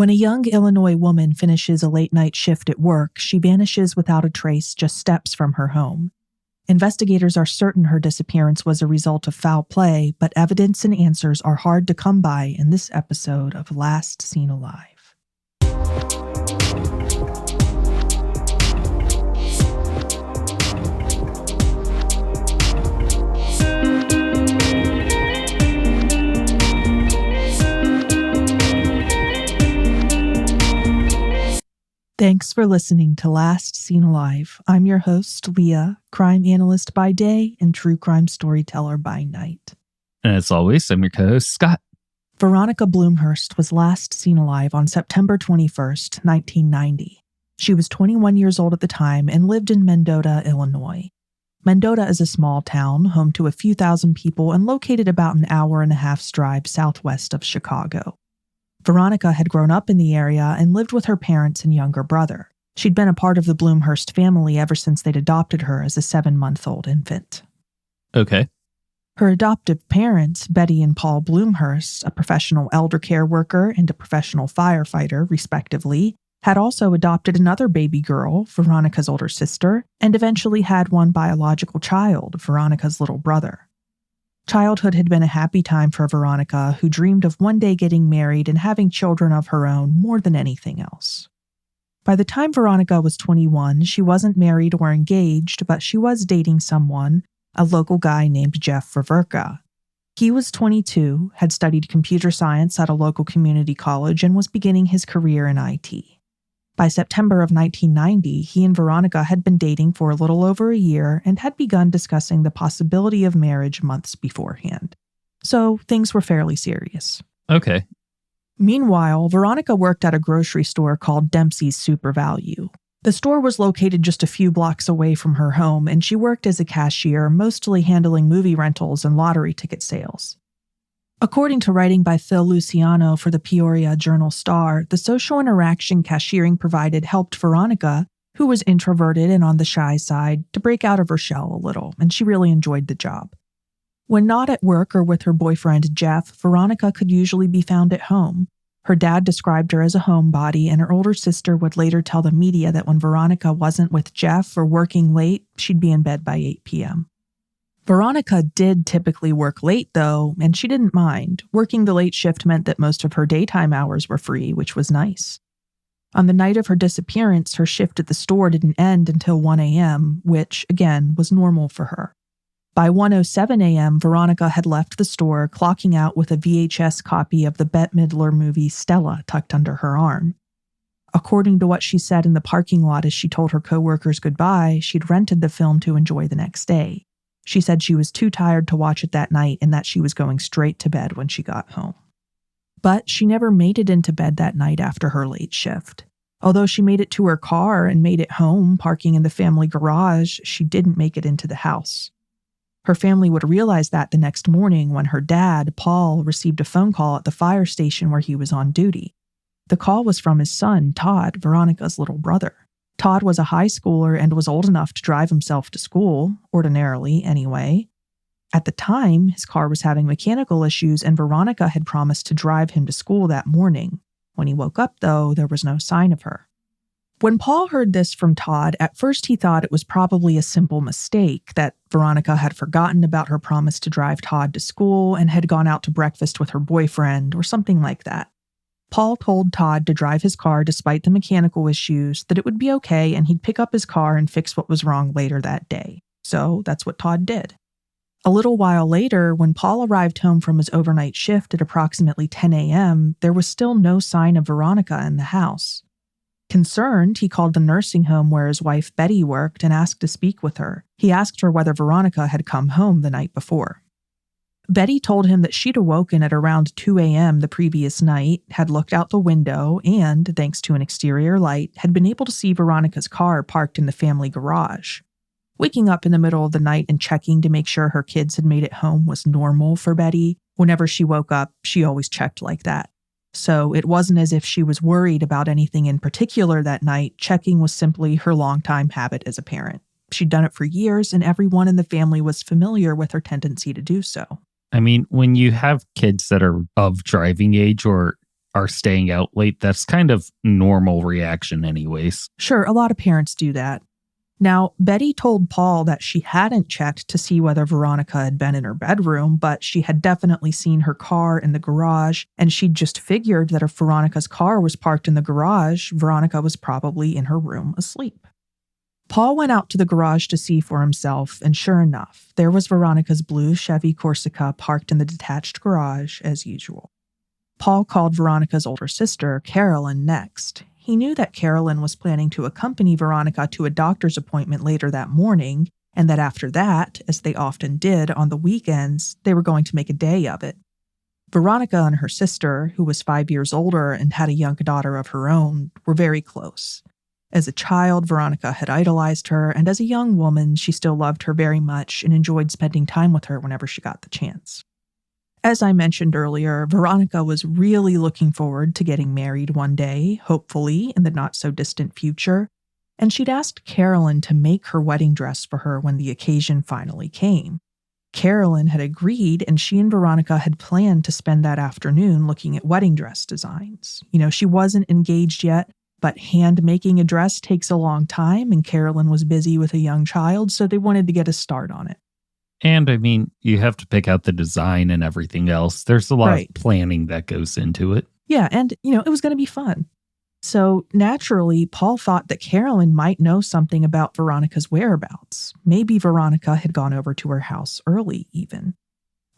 When a young Illinois woman finishes a late-night shift at work, she vanishes without a trace just steps from her home. Investigators are certain her disappearance was a result of foul play, but evidence and answers are hard to come by in this episode of Last Seen Alive. Thanks for listening to Last Seen Alive. I'm your host, Leah, crime analyst by day and true crime storyteller by night. And as always, I'm your co-host, Scott. Veronica Blumhorst was last seen alive on September 21st, 1990. She was 21 years old at the time and lived in Mendota, Illinois. Mendota is a small town, home to a few thousand people and located about an hour and a half's drive southwest of Chicago. Veronica had grown up in the area and lived with her parents and younger brother. She'd been a part of the Blumhorst family ever since they'd adopted her as a 7-month-old infant. Okay. Her adoptive parents, Betty and Paul Blumhorst, a professional elder care worker and a professional firefighter, respectively, had also adopted another baby girl, Veronica's older sister, and eventually had one biological child, Veronica's little brother. Childhood had been a happy time for Veronica, who dreamed of one day getting married and having children of her own more than anything else. By the time Veronica was 21, she wasn't married or engaged, but she was dating someone, a local guy named Jeff Ververka. He was 22, had studied computer science at a local community college, and was beginning his career in IT. By September of 1990, he and Veronica had been dating for a little over a year and had begun discussing the possibility of marriage months beforehand. So things were fairly serious. Okay. Meanwhile, Veronica worked at a grocery store called Dempsey's Super Value. The store was located just a few blocks away from her home, and she worked as a cashier, mostly handling movie rentals and lottery ticket sales. According to writing by Phil Luciano for the Peoria Journal-Star, the social interaction cashiering provided helped Veronica, who was introverted and on the shy side, to break out of her shell a little, and she really enjoyed the job. When not at work or with her boyfriend Jeff, Veronica could usually be found at home. Her dad described her as a homebody, and her older sister would later tell the media that when Veronica wasn't with Jeff or working late, she'd be in bed by 8 p.m. Veronica did typically work late, though, and she didn't mind. Working the late shift meant that most of her daytime hours were free, which was nice. On the night of her disappearance, her shift at the store didn't end until 1 a.m., which, again, was normal for her. By 1:07 a.m., Veronica had left the store, clocking out with a VHS copy of the Bette Midler movie Stella tucked under her arm. According to what she said in the parking lot as she told her coworkers goodbye, she'd rented the film to enjoy the next day. She said she was too tired to watch it that night and that she was going straight to bed when she got home. But she never made it into bed that night after her late shift. Although she made it to her car and made it home, parking in the family garage, she didn't make it into the house. Her family would realize that the next morning when her dad, Paul, received a phone call at the fire station where he was on duty. The call was from his son, Todd, Veronica's little brother. Todd was a high schooler and was old enough to drive himself to school, ordinarily anyway. At the time, his car was having mechanical issues and Veronica had promised to drive him to school that morning. When he woke up, though, there was no sign of her. When Paul heard this from Todd, at first he thought it was probably a simple mistake, that Veronica had forgotten about her promise to drive Todd to school and had gone out to breakfast with her boyfriend or something like that. Paul told Todd to drive his car despite the mechanical issues, that it would be okay and he'd pick up his car and fix what was wrong later that day. So that's what Todd did. A little while later, when Paul arrived home from his overnight shift at approximately 10 a.m., there was still no sign of Veronica in the house. Concerned, he called the nursing home where his wife Betty worked and asked to speak with her. He asked her whether Veronica had come home the night before. Betty told him that she'd awoken at around 2 a.m. the previous night, had looked out the window, and, thanks to an exterior light, had been able to see Veronica's car parked in the family garage. Waking up in the middle of the night and checking to make sure her kids had made it home was normal for Betty. Whenever she woke up, she always checked like that. So it wasn't as if she was worried about anything in particular that night. Checking was simply her longtime habit as a parent. She'd done it for years, and everyone in the family was familiar with her tendency to do so. I mean, when you have kids that are of driving age or are staying out late. That's kind of normal reaction anyways. Sure, a lot of parents do that. Now, Betty told Paul that she hadn't checked to see whether Veronica had been in her bedroom, but she had definitely seen her car in the garage, and she'd just figured that if Veronica's car was parked in the garage, Veronica was probably in her room asleep. Paul went out to the garage to see for himself, and sure enough, there was Veronica's blue Chevy Corsica parked in the detached garage as usual. Paul called Veronica's older sister, Carolyn, next. He knew that Carolyn was planning to accompany Veronica to a doctor's appointment later that morning, and that after that, as they often did on the weekends, they were going to make a day of it. Veronica and her sister, who was 5 years older and had a young daughter of her own, were very close. As a child, Veronica had idolized her, and as a young woman, she still loved her very much and enjoyed spending time with her whenever she got the chance. As I mentioned earlier, Veronica was really looking forward to getting married one day, hopefully in the not-so-distant future, and she'd asked Carolyn to make her wedding dress for her when the occasion finally came. Carolyn had agreed, and she and Veronica had planned to spend that afternoon looking at wedding dress designs. She wasn't engaged yet, but hand-making a dress takes a long time, and Carolyn was busy with a young child, so they wanted to get a start on it. And I mean, you have to pick out the design and everything else. There's a lot of planning that goes into it. Yeah, and, it was going to be fun. So naturally, Paul thought that Carolyn might know something about Veronica's whereabouts. Maybe Veronica had gone over to her house early, even.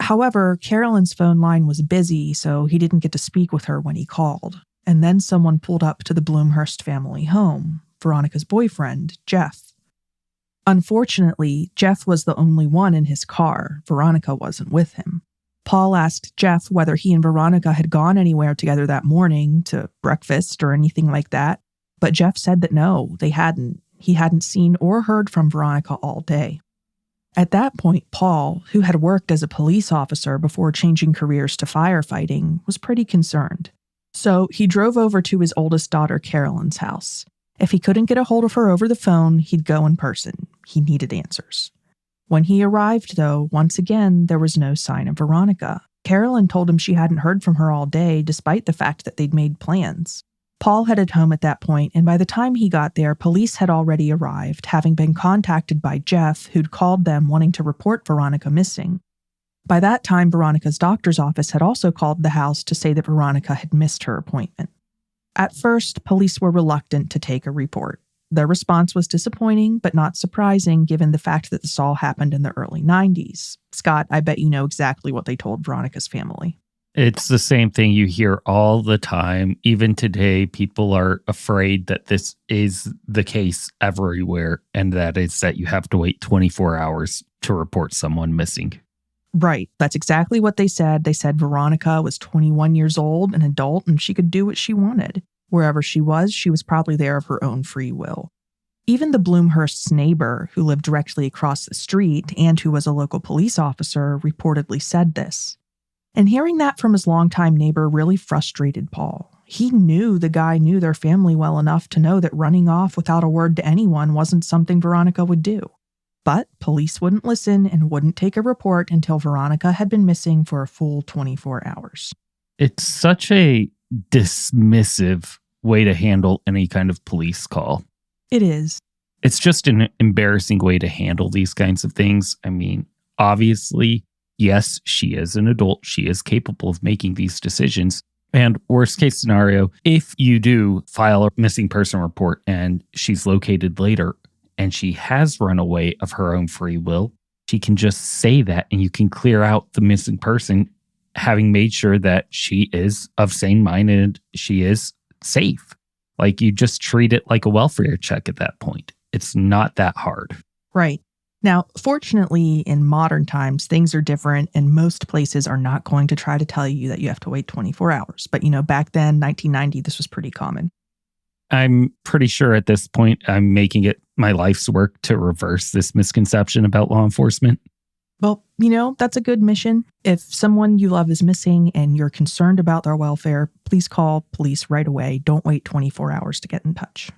However, Carolyn's phone line was busy, so he didn't get to speak with her when he called. And then someone pulled up to the Blumhorst family home, Veronica's boyfriend, Jeff. Unfortunately, Jeff was the only one in his car. Veronica wasn't with him. Paul asked Jeff whether he and Veronica had gone anywhere together that morning, to breakfast or anything like that, but Jeff said that no, they hadn't. He hadn't seen or heard from Veronica all day. At that point, Paul, who had worked as a police officer before changing careers to firefighting, was pretty concerned. So he drove over to his oldest daughter Carolyn's house. If he couldn't get a hold of her over the phone, he'd go in person. He needed answers. When he arrived, though, once again, there was no sign of Veronica. Carolyn told him she hadn't heard from her all day, despite the fact that they'd made plans. Paul headed home at that point, and by the time he got there, police had already arrived, having been contacted by Jeff, who'd called them wanting to report Veronica missing. By that time, Veronica's doctor's office had also called the house to say that Veronica had missed her appointment. At first, police were reluctant to take a report. Their response was disappointing, but not surprising given the fact that this all happened in the early 90s. Scott, I bet you know exactly what they told Veronica's family. It's the same thing you hear all the time. Even today, people are afraid that this is the case everywhere, and that is that you have to wait 24 hours to report someone missing. Right. That's exactly what they said. They said Veronica was 21 years old, an adult, and she could do what she wanted. Wherever she was probably there of her own free will. Even the Blumhorst's neighbor, who lived directly across the street and who was a local police officer, reportedly said this. And hearing that from his longtime neighbor really frustrated Paul. He knew the guy knew their family well enough to know that running off without a word to anyone wasn't something Veronica would do. But police wouldn't listen and wouldn't take a report until Veronica had been missing for a full 24 hours. It's such a dismissive way to handle any kind of police call. It is. It's just an embarrassing way to handle these kinds of things. I mean, obviously, yes, she is an adult. She is capable of making these decisions. And worst case scenario, if you do file a missing person report and she's located later and she has run away of her own free will, she can just say that and you can clear out the missing person, having made sure that she is of sane mind and she is safe. Like, you just treat it like a welfare check at that point. It's not that hard. Right. Now, fortunately, in modern times, things are different, and most places are not going to try to tell you that you have to wait 24 hours. But, back then, 1990, this was pretty common. I'm pretty sure at this point, I'm making it my life's work to reverse this misconception about law enforcement. Well, that's a good mission. If someone you love is missing and you're concerned about their welfare, please call police right away. Don't wait 24 hours to get in touch.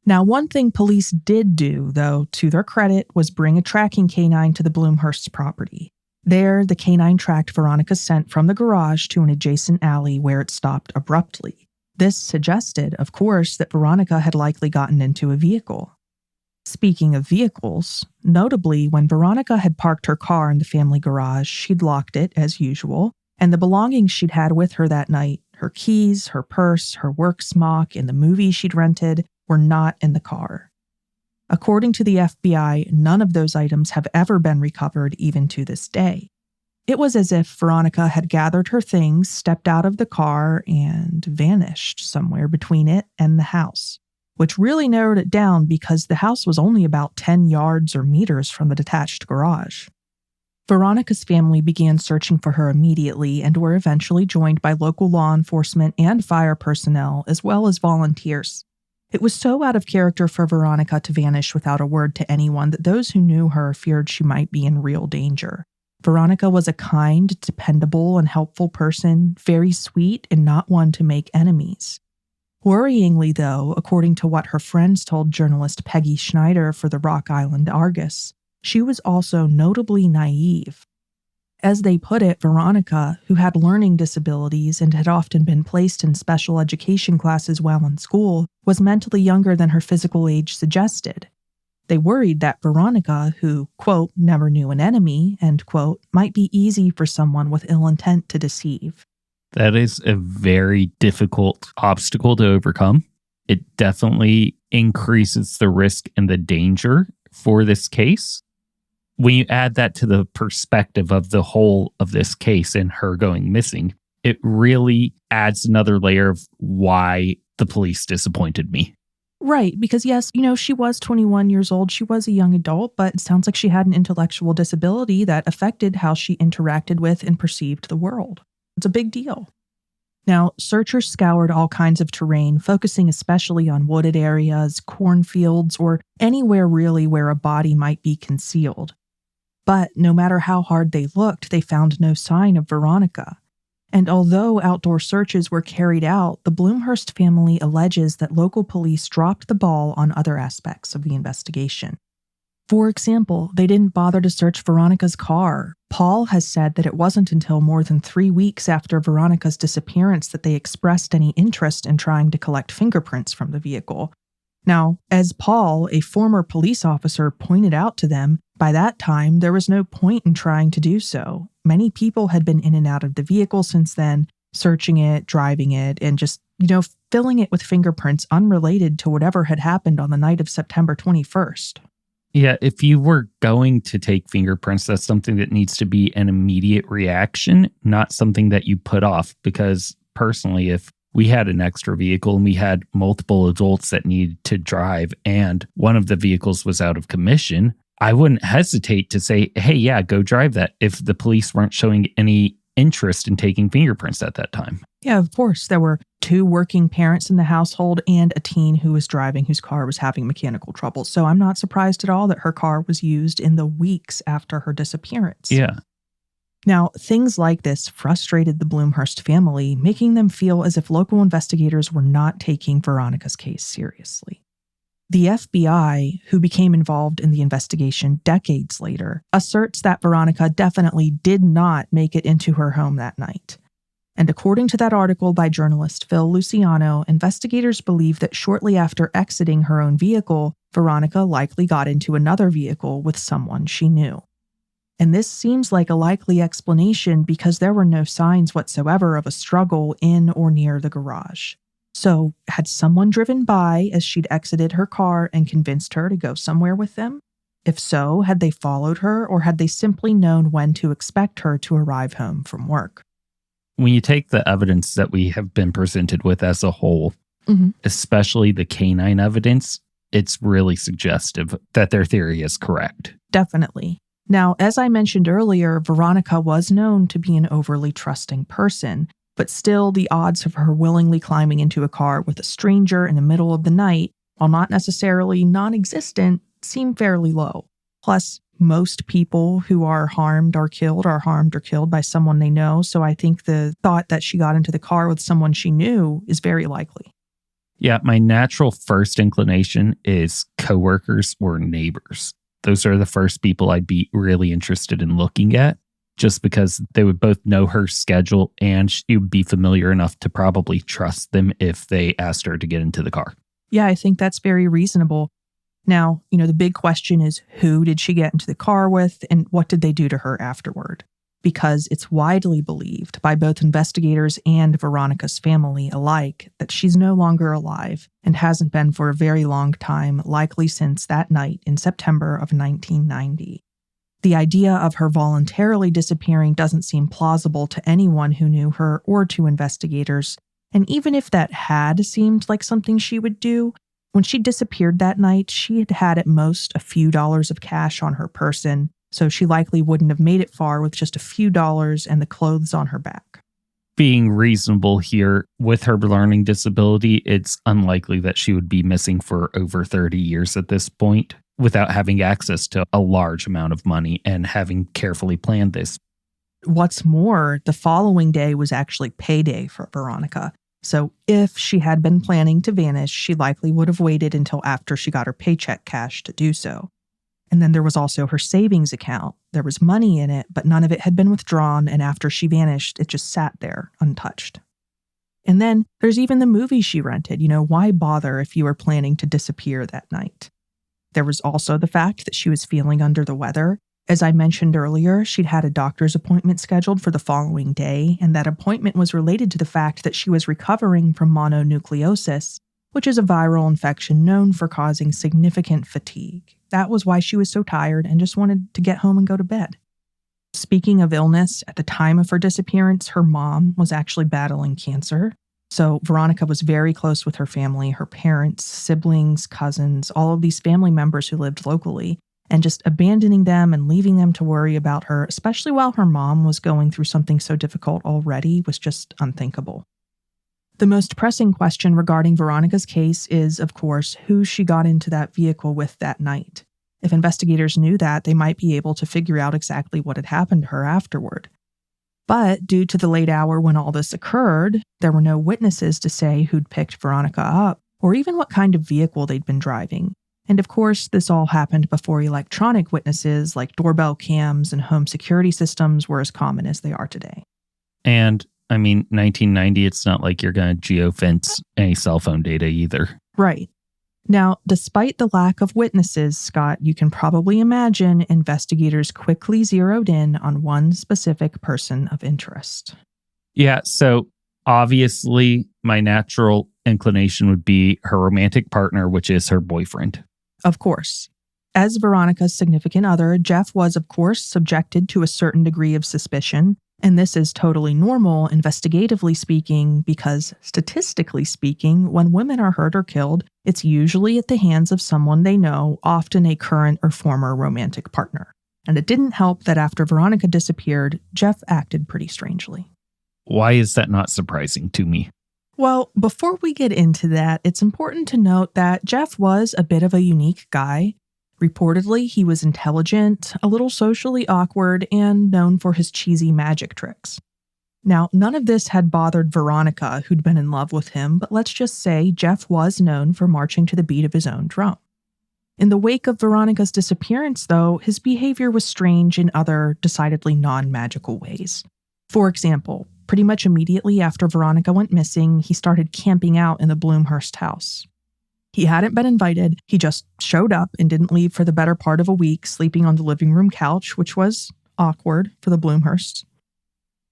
Now, one thing police did do, though, to their credit, was bring a tracking canine to the Blumhorst's property. There, the canine tracked Veronica's scent from the garage to an adjacent alley where it stopped abruptly. This suggested, of course, that Veronica had likely gotten into a vehicle. Speaking of vehicles, notably, when Veronica had parked her car in the family garage, she'd locked it, as usual, and the belongings she'd had with her that night, her keys, her purse, her work smock, and the movie she'd rented, were not in the car. According to the FBI, none of those items have ever been recovered even to this day. It was as if Veronica had gathered her things, stepped out of the car, and vanished somewhere between it and the house, which really narrowed it down because the house was only about 10 yards or meters from the detached garage. Veronica's family began searching for her immediately and were eventually joined by local law enforcement and fire personnel, as well as volunteers. It was so out of character for Veronica to vanish without a word to anyone that those who knew her feared she might be in real danger. Veronica was a kind, dependable, and helpful person, very sweet and not one to make enemies. Worryingly, though, according to what her friends told journalist Peggy Schneider for the Rock Island Argus, she was also notably naive. As they put it, Veronica, who had learning disabilities and had often been placed in special education classes while in school, was mentally younger than her physical age suggested. They worried that Veronica, who, quote, never knew an enemy, end quote, might be easy for someone with ill intent to deceive. That is a very difficult obstacle to overcome. It definitely increases the risk and the danger for this case. When you add that to the perspective of the whole of this case and her going missing, it really adds another layer of why the police disappointed me. Right, because yes, she was 21 years old. She was a young adult, but it sounds like she had an intellectual disability that affected how she interacted with and perceived the world. It's a big deal. Now, searchers scoured all kinds of terrain, focusing especially on wooded areas, cornfields, or anywhere really where a body might be concealed. But no matter how hard they looked, they found no sign of Veronica. And although outdoor searches were carried out, the Blumhorst family alleges that local police dropped the ball on other aspects of the investigation. For example, they didn't bother to search Veronica's car. Paul has said that it wasn't until more than 3 weeks after Veronica's disappearance that they expressed any interest in trying to collect fingerprints from the vehicle. Now, as Paul, a former police officer, pointed out to them, by that time there was no point in trying to do so. Many people had been in and out of the vehicle since then, searching it, driving it, and just, filling it with fingerprints unrelated to whatever had happened on the night of September 21st. Yeah, if you were going to take fingerprints, that's something that needs to be an immediate reaction, not something that you put off. Because personally, if we had an extra vehicle and we had multiple adults that needed to drive and one of the vehicles was out of commission, I wouldn't hesitate to say, hey, yeah, go drive that if the police weren't showing any interest in taking fingerprints at that time. Yeah, of course. There were 2 working parents in the household and a teen who was driving whose car was having mechanical trouble. So I'm not surprised at all that her car was used in the weeks after her disappearance. Yeah. Now, things like this frustrated the Blumhorst family, making them feel as if local investigators were not taking Veronica's case seriously. The FBI, who became involved in the investigation decades later, asserts that Veronica definitely did not make it into her home that night. And according to that article by journalist Phil Luciano, investigators believe that shortly after exiting her own vehicle, Veronica likely got into another vehicle with someone she knew. And this seems like a likely explanation because there were no signs whatsoever of a struggle in or near the garage. So, had someone driven by as she'd exited her car and convinced her to go somewhere with them? If so, had they followed her, or had they simply known when to expect her to arrive home from work? When you take the evidence that we have been presented with as a whole, especially the canine evidence, it's really suggestive that their theory is correct. Definitely. Now, as I mentioned earlier, Veronica was known to be an overly trusting person, but still the odds of her willingly climbing into a car with a stranger in the middle of the night, while not necessarily non-existent, seem fairly low. Plus, most people who are harmed or killed by someone they know, so I think the thought that she got into the car with someone she knew is very likely. Yeah, my natural first inclination is coworkers or neighbors. Those are the first people I'd be really interested in looking at. just because they would both know her schedule and she would be familiar enough to probably trust them if they asked her to get into the car. Yeah, I think that's very reasonable. Now, the big question is, who did she get into the car with and what did they do to her afterward? Because it's widely believed by both investigators and Veronica's family alike that she's no longer alive and hasn't been for a very long time, likely since that night in September of 1990. The idea of her voluntarily disappearing doesn't seem plausible to anyone who knew her or to investigators, and even if that had seemed like something she would do, when she disappeared that night, she had had at most a few dollars of cash on her person, so she likely wouldn't have made it far with just a few dollars and the clothes on her back. Being reasonable here, with her learning disability, it's unlikely that she would be missing for over 30 years at this point without having access to a large amount of money and having carefully planned this. What's more, the following day was actually payday for Veronica. So if she had been planning to vanish, she likely would have waited until after she got her paycheck cash to do so. And then there was also her savings account. There was money in it, but none of it had been withdrawn, and after she vanished, it just sat there, untouched. And then there's even the movie she rented. Why bother if you were planning to disappear that night? There was also the fact that she was feeling under the weather. As I mentioned earlier, she'd had a doctor's appointment scheduled for the following day, and that appointment was related to the fact that she was recovering from mononucleosis, which is a viral infection known for causing significant fatigue. That was why she was so tired and just wanted to get home and go to bed. Speaking of illness, at the time of her disappearance, her mom was actually battling cancer. So Veronica was very close with her family, her parents, siblings, cousins, all of these family members who lived locally. And just abandoning them and leaving them to worry about her, especially while her mom was going through something so difficult already, was just unthinkable. The most pressing question regarding Veronica's case is, of course, who she got into that vehicle with that night. If investigators knew that, they might be able to figure out exactly what had happened to her afterward. But due to the late hour when all this occurred, there were no witnesses to say who'd picked Veronica up or even what kind of vehicle they'd been driving. And of course, this all happened before electronic witnesses like doorbell cams and home security systems were as common as they are today. And, 1990, it's not like you're going to geofence any cell phone data either. Right. Now, despite the lack of witnesses, Scott, you can probably imagine investigators quickly zeroed in on one specific person of interest. Yeah, so obviously, my natural inclination would be her romantic partner, which is her boyfriend. Of course. As Veronica's significant other, Jeff was, of course, subjected to a certain degree of suspicion, and this is totally normal, investigatively speaking, because statistically speaking, when women are hurt or killed, it's usually at the hands of someone they know, often a current or former romantic partner. And it didn't help that after Veronica disappeared, Jeff acted pretty strangely. Why is that not surprising to me? Well, before we get into that, it's important to note that Jeff was a bit of a unique guy. Reportedly, he was intelligent, a little socially awkward, and known for his cheesy magic tricks. Now, none of this had bothered Veronica, who'd been in love with him, but let's just say Jeff was known for marching to the beat of his own drum. In the wake of Veronica's disappearance, though, his behavior was strange in other, decidedly non-magical ways. For example, pretty much immediately after Veronica went missing, he started camping out in the Blumhorst house. He hadn't been invited, he just showed up and didn't leave for the better part of a week, sleeping on the living room couch, which was awkward for the Blumhorsts.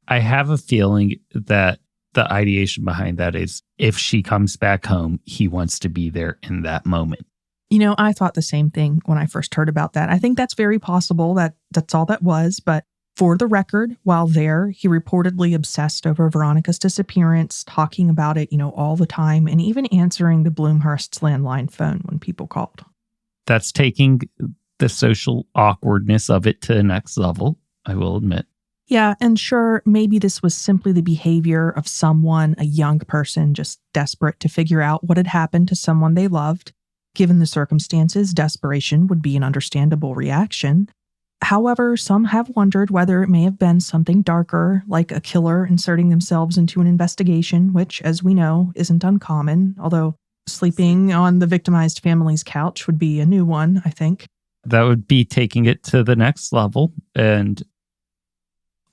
I have a feeling that the ideation behind that is if she comes back home, he wants to be there in that moment. I thought the same thing when I first heard about that. I think that's very possible that that's all that was, but for the record, while there, he reportedly obsessed over Veronica's disappearance, talking about it, all the time, and even answering the Blumhorst's landline phone when people called. That's taking the social awkwardness of it to the next level, I will admit. Yeah, and sure, maybe this was simply the behavior of someone, a young person, just desperate to figure out what had happened to someone they loved. Given the circumstances, desperation would be an understandable reaction. However, some have wondered whether it may have been something darker, like a killer inserting themselves into an investigation, which, as we know, isn't uncommon, although sleeping on the victimized family's couch would be a new one, I think. That would be taking it to the next level. And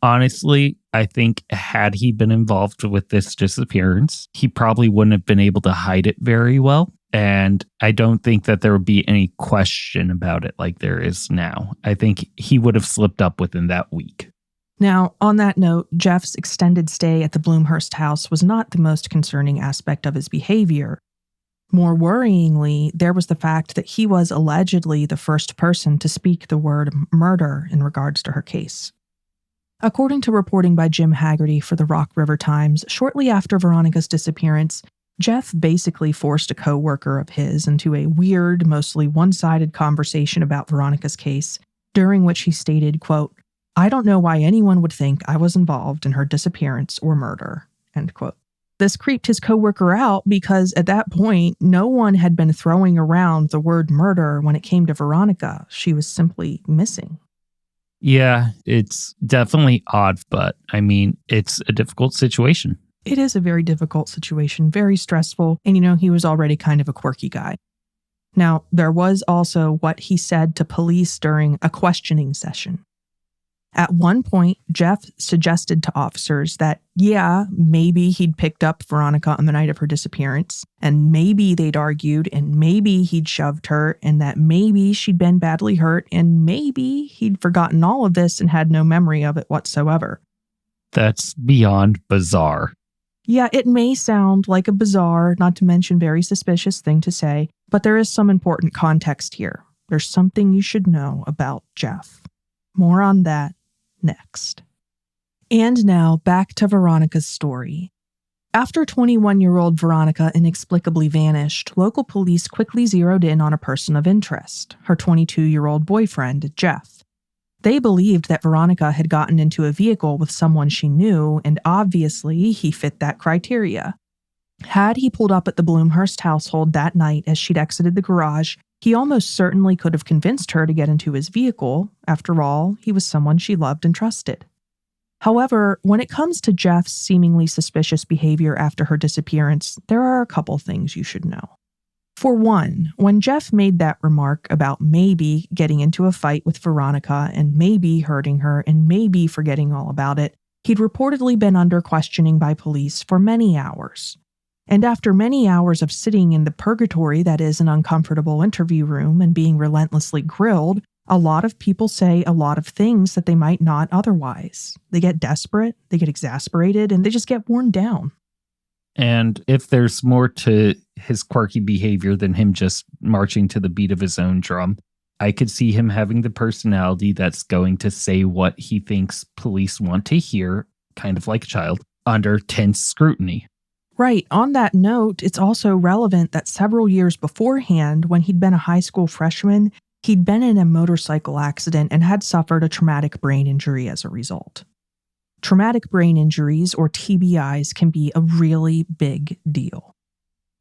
Honestly, I think had he been involved with this disappearance, he probably wouldn't have been able to hide it very well. And I don't think that there would be any question about it like there is now. I think he would have slipped up within that week. Now, on that note, Jeff's extended stay at the Blumhorst house was not the most concerning aspect of his behavior. More worryingly, there was the fact that he was allegedly the first person to speak the word murder in regards to her case. According to reporting by Jim Haggerty for the Rock River Times, shortly after Veronica's disappearance, Jeff basically forced a co-worker of his into a weird, mostly one-sided conversation about Veronica's case, during which he stated, quote, "I don't know why anyone would think I was involved in her disappearance or murder," end quote. This creeped his coworker out because at that point, no one had been throwing around the word murder when it came to Veronica. She was simply missing. Yeah, it's definitely odd, but I mean, it's a difficult situation. It is a very difficult situation, very stressful, and he was already kind of a quirky guy. Now, there was also what he said to police during a questioning session. At one point, Jeff suggested to officers that, maybe he'd picked up Veronica on the night of her disappearance, and maybe they'd argued, and maybe he'd shoved her, and that maybe she'd been badly hurt, and maybe he'd forgotten all of this and had no memory of it whatsoever. That's beyond bizarre. Yeah, it may sound like a bizarre, not to mention very suspicious thing to say, but there is some important context here. There's something you should know about Jeff. More on that next. And now back to Veronica's story. After 21-year-old Veronica inexplicably vanished, local police quickly zeroed in on a person of interest, her 22-year-old boyfriend, Jeff. They believed that Veronica had gotten into a vehicle with someone she knew, and obviously he fit that criteria. Had he pulled up at the Blumhorst household that night as she'd exited the garage, he almost certainly could have convinced her to get into his vehicle. After all, he was someone she loved and trusted. However, when it comes to Jeff's seemingly suspicious behavior after her disappearance, there are a couple things you should know. For one, when Jeff made that remark about maybe getting into a fight with Veronica and maybe hurting her and maybe forgetting all about it, he'd reportedly been under questioning by police for many hours. And after many hours of sitting in the purgatory that is an uncomfortable interview room and being relentlessly grilled, a lot of people say a lot of things that they might not otherwise. They get desperate, they get exasperated, and they just get worn down. And if there's more to his quirky behavior than him just marching to the beat of his own drum, I could see him having the personality that's going to say what he thinks police want to hear, kind of like a child, under tense scrutiny. Right. On that note, it's also relevant that several years beforehand, when he'd been a high school freshman, he'd been in a motorcycle accident and had suffered a traumatic brain injury as a result. Traumatic brain injuries, or TBIs, can be a really big deal.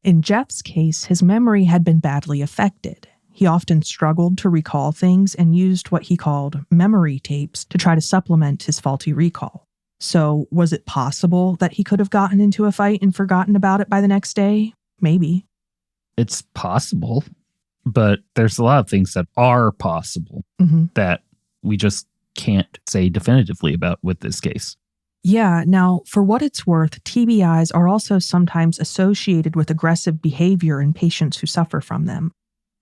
In Jeff's case, his memory had been badly affected. He often struggled to recall things and used what he called memory tapes to try to supplement his faulty recall. So, was it possible that he could have gotten into a fight and forgotten about it by the next day? Maybe. It's possible, but there's a lot of things that are possible that we just can't say definitively about with this case. Yeah, now, for what it's worth, TBIs are also sometimes associated with aggressive behavior in patients who suffer from them.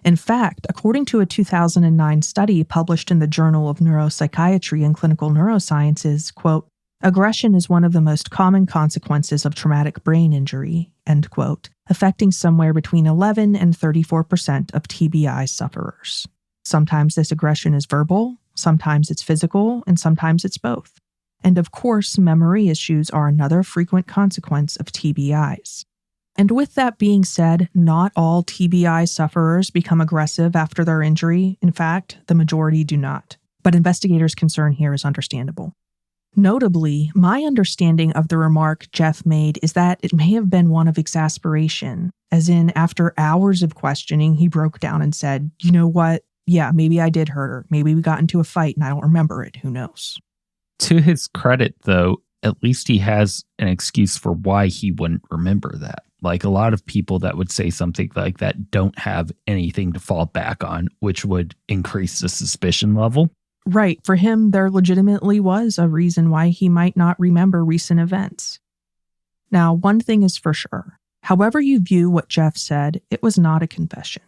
In fact, according to a 2009 study published in the Journal of Neuropsychiatry and Clinical Neurosciences, quote, "Aggression is one of the most common consequences of traumatic brain injury," end quote, affecting somewhere between 11 and 34% of TBI sufferers. Sometimes this aggression is verbal, sometimes it's physical, and sometimes it's both. And of course, memory issues are another frequent consequence of TBIs. And with that being said, not all TBI sufferers become aggressive after their injury. In fact, the majority do not. But investigators' concern here is understandable. Notably, my understanding of the remark Jeff made is that it may have been one of exasperation, as in after hours of questioning, he broke down and said, "You know what? Yeah, maybe I did hurt her. Maybe we got into a fight and I don't remember it. Who knows?" To his credit, though, at least he has an excuse for why he wouldn't remember that. Like a lot of people that would say something like that don't have anything to fall back on, which would increase the suspicion level. Right. For him, there legitimately was a reason why he might not remember recent events. Now, one thing is for sure. However you view what Jeff said, it was not a confession.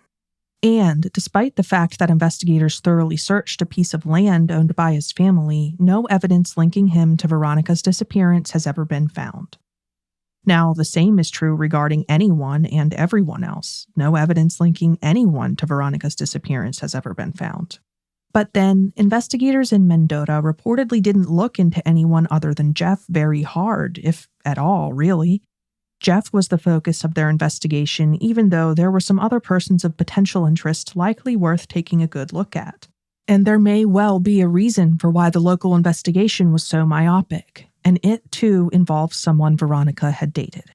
And despite the fact that investigators thoroughly searched a piece of land owned by his family, no evidence linking him to Veronica's disappearance has ever been found. Now, the same is true regarding anyone and everyone else. No evidence linking anyone to Veronica's disappearance has ever been found. But then, investigators in Mendota reportedly didn't look into anyone other than Jeff very hard, if at all, really. Jeff was the focus of their investigation, even though there were some other persons of potential interest likely worth taking a good look at. And there may well be a reason for why the local investigation was so myopic, and it too involves someone Veronica had dated.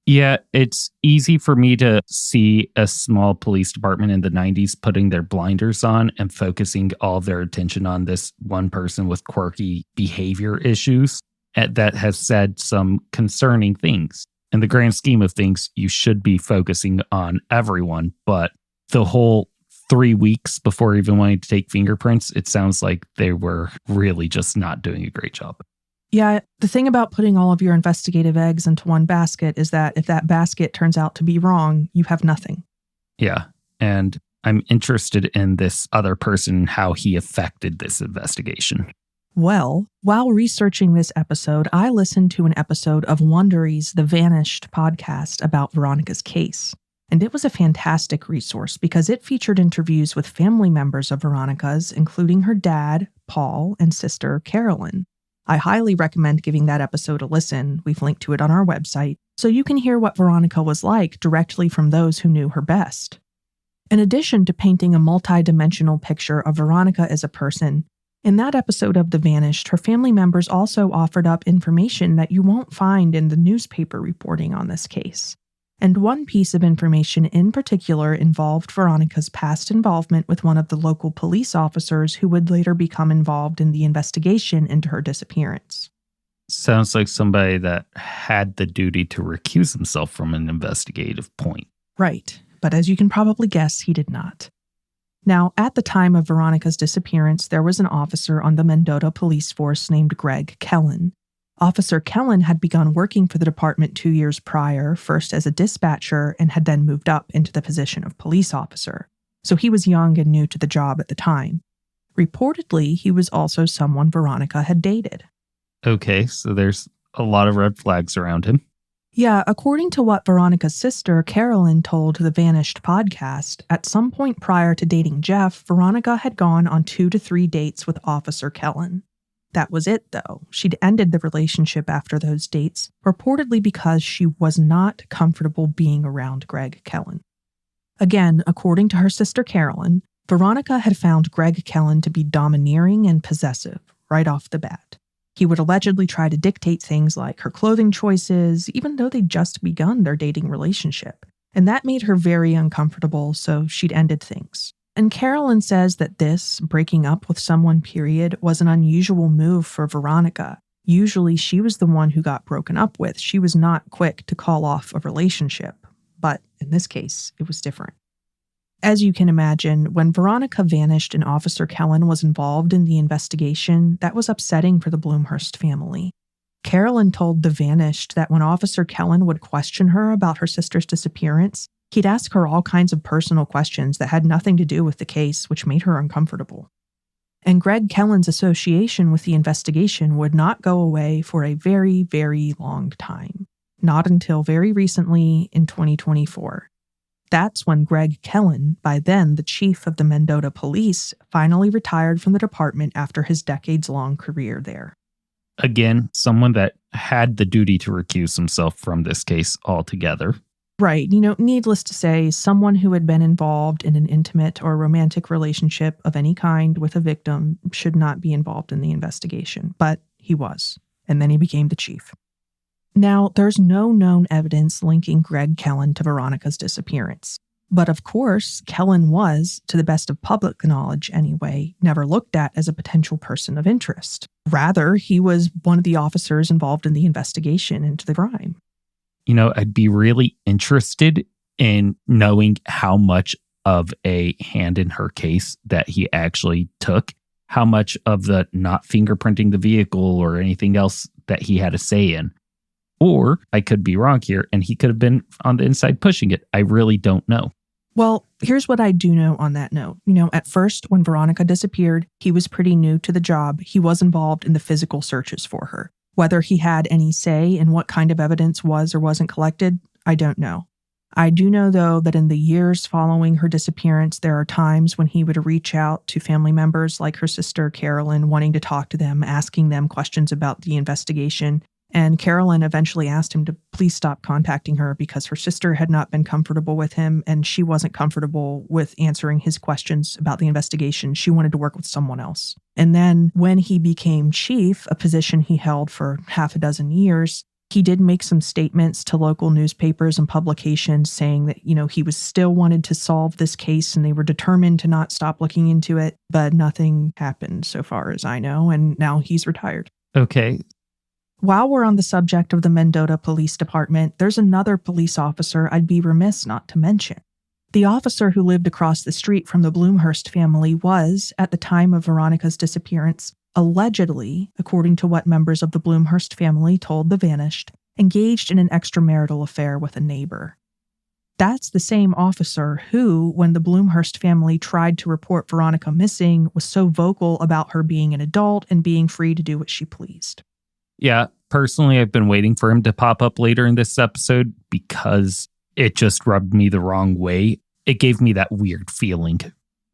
Yeah, it's easy for me to see a small police department in the 90s putting their blinders on and focusing all their attention on this one person with quirky behavior issues that has said some concerning things. In the grand scheme of things, you should be focusing on everyone, but the whole 3 weeks before even wanting to take fingerprints, it sounds like they were really just not doing a great job. Yeah, the thing about putting all of your investigative eggs into one basket is that if that basket turns out to be wrong, you have nothing. Yeah, and I'm interested in this other person, how he affected this investigation. Well, while researching this episode, I listened to an episode of Wondery's The Vanished podcast about Veronica's case. And it was a fantastic resource because it featured interviews with family members of Veronica's, including her dad, Paul, and sister, Carolyn. I highly recommend giving that episode a listen. We've linked to it on our website, so you can hear what Veronica was like directly from those who knew her best. In addition to painting a multi-dimensional picture of Veronica as a person, in that episode of The Vanished, her family members also offered up information that you won't find in the newspaper reporting on this case. And one piece of information in particular involved Veronica's past involvement with one of the local police officers who would later become involved in the investigation into her disappearance. Sounds like somebody that had the duty to recuse himself from an investigative point. Right, but as you can probably guess, he did not. Now, at the time of Veronica's disappearance, there was an officer on the Mendota police force named Greg Kellen. Officer Kellen had begun working for the department 2 years prior, first as a dispatcher, and had then moved up into the position of police officer. So he was young and new to the job at the time. Reportedly, he was also someone Veronica had dated. Okay, so there's a lot of red flags around him. Yeah, according to what Veronica's sister, Carolyn, told the Vanished podcast, at some point prior to dating Jeff, Veronica had gone on 2 to 3 dates with Officer Kellen. That was it, though. She'd ended the relationship after those dates, reportedly because she was not comfortable being around Greg Kellen. Again, according to her sister Carolyn, Veronica had found Greg Kellen to be domineering and possessive right off the bat. He would allegedly try to dictate things like her clothing choices, even though they'd just begun their dating relationship. And that made her very uncomfortable, so she'd ended things. And Carolyn says that this, breaking up with someone period, was an unusual move for Veronica. Usually she was the one who got broken up with. She was not quick to call off a relationship. But in this case, it was different. As you can imagine, when Veronica vanished and Officer Kellen was involved in the investigation, that was upsetting for the Blumhorst family. Carolyn told The Vanished that when Officer Kellen would question her about her sister's disappearance, he'd ask her all kinds of personal questions that had nothing to do with the case, which made her uncomfortable. And Greg Kellen's association with the investigation would not go away for a very, very long time. Not until very recently in 2024. That's when Greg Kellen, by then the chief of the Mendota Police, finally retired from the department after his decades-long career there. Again, someone that had the duty to recuse himself from this case altogether. Right. Needless to say, someone who had been involved in an intimate or romantic relationship of any kind with a victim should not be involved in the investigation. But he was. And then he became the chief. Now, there's no known evidence linking Greg Kellen to Veronica's disappearance. But of course, Kellen was, to the best of public knowledge anyway, never looked at as a potential person of interest. Rather, he was one of the officers involved in the investigation into the crime. I'd be really interested in knowing how much of a hand in her case that he actually took. how much of the not fingerprinting the vehicle or anything else that he had a say in. Or I could be wrong here, and he could have been on the inside pushing it. I really don't know. Well, here's what I do know on that note. At first, when Veronica disappeared, he was pretty new to the job. He was involved in the physical searches for her. Whether he had any say in what kind of evidence was or wasn't collected, I don't know. I do know, though, that in the years following her disappearance, there are times when he would reach out to family members like her sister, Carolyn, wanting to talk to them, asking them questions about the investigation. And Carolyn eventually asked him to please stop contacting her because her sister had not been comfortable with him and she wasn't comfortable with answering his questions about the investigation. She wanted to work with someone else. And then when he became chief, a position he held for half a dozen years, he did make some statements to local newspapers and publications saying that, he was still wanted to solve this case and they were determined to not stop looking into it. But nothing happened so far as I know. And now he's retired. Okay. While we're on the subject of the Mendota Police Department, there's another police officer I'd be remiss not to mention. The officer who lived across the street from the Blumhorst family was, at the time of Veronica's disappearance, allegedly, according to what members of the Blumhorst family told the Vanished, engaged in an extramarital affair with a neighbor. That's the same officer who, when the Blumhorst family tried to report Veronica missing, was so vocal about her being an adult and being free to do what she pleased. Yeah, personally, I've been waiting for him to pop up later in this episode because it just rubbed me the wrong way. It gave me that weird feeling.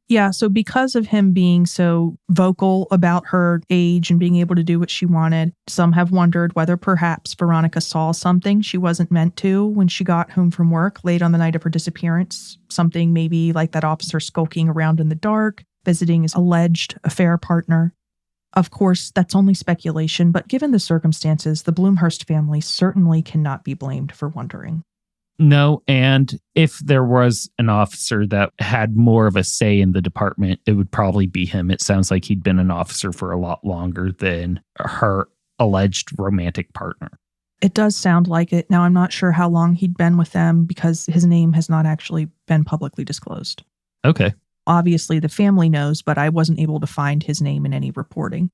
Yeah, so because of him being so vocal about her age and being able to do what she wanted, some have wondered whether perhaps Veronica saw something she wasn't meant to when she got home from work late on the night of her disappearance. Something maybe like that officer skulking around in the dark, visiting his alleged affair partner. Of course, that's only speculation, but given the circumstances, the Blumhorst family certainly cannot be blamed for wondering. No, and if there was an officer that had more of a say in the department, it would probably be him. It sounds like he'd been an officer for a lot longer than her alleged romantic partner. It does sound like it. Now, I'm not sure how long he'd been with them because his name has not actually been publicly disclosed. Okay. Obviously, the family knows, but I wasn't able to find his name in any reporting.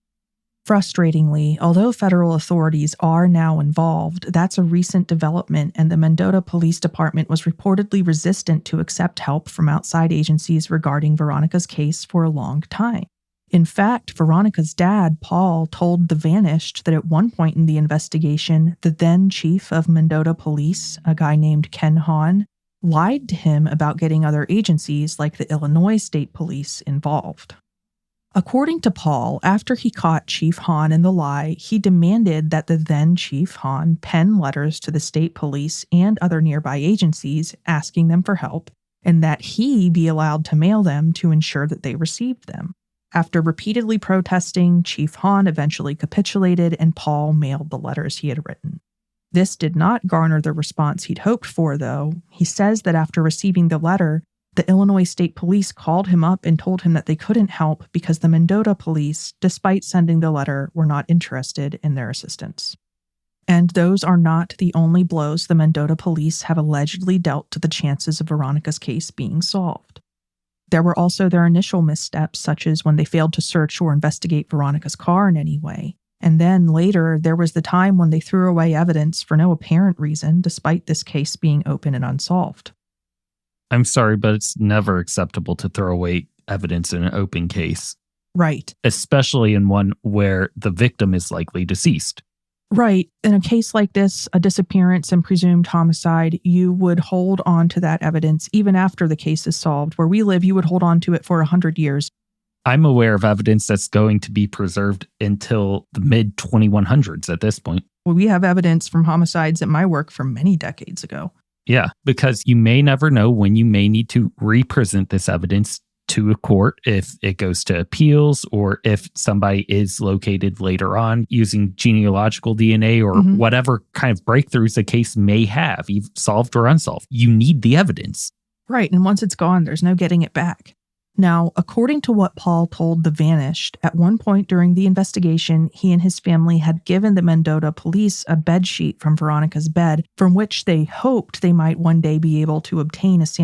Frustratingly, although federal authorities are now involved, that's a recent development, and the Mendota Police Department was reportedly resistant to accept help from outside agencies regarding Veronica's case for a long time. In fact, Veronica's dad, Paul, told The Vanished that at one point in the investigation, the then chief of Mendota Police, a guy named Ken Hahn, lied to him about getting other agencies like the Illinois State Police involved. According to Paul, after he caught Chief Hahn in the lie, he demanded that the then Chief Hahn pen letters to the state police and other nearby agencies asking them for help, and that he be allowed to mail them to ensure that they received them. After repeatedly protesting, Chief Hahn eventually capitulated and Paul mailed the letters he had written. This did not garner the response he'd hoped for, though. He says that after receiving the letter, the Illinois State Police called him up and told him that they couldn't help because the Mendota Police, despite sending the letter, were not interested in their assistance. And those are not the only blows the Mendota Police have allegedly dealt to the chances of Veronica's case being solved. There were also their initial missteps, such as when they failed to search or investigate Veronica's car in any way. And then later, there was the time when they threw away evidence for no apparent reason, despite this case being open and unsolved. I'm sorry, but it's never acceptable to throw away evidence in an open case. Right. Especially in one where the victim is likely deceased. Right. In a case like this, a disappearance and presumed homicide, you would hold on to that evidence even after the case is solved. Where we live, you would hold on to it for 100 years. I'm aware of evidence that's going to be preserved until the mid-2100s at this point. Well, we have evidence from homicides at my work from many decades ago. Yeah, because you may never know when you may need to represent this evidence to a court if it goes to appeals or if somebody is located later on using genealogical DNA or whatever kind of breakthroughs a case may have, you've solved or unsolved. You need the evidence. Right, and once it's gone, there's no getting it back. Now, according to what Paul told The Vanished, at one point during the investigation, he and his family had given the Mendota police a bedsheet from Veronica's bed from which they hoped they might one day be able to obtain a sample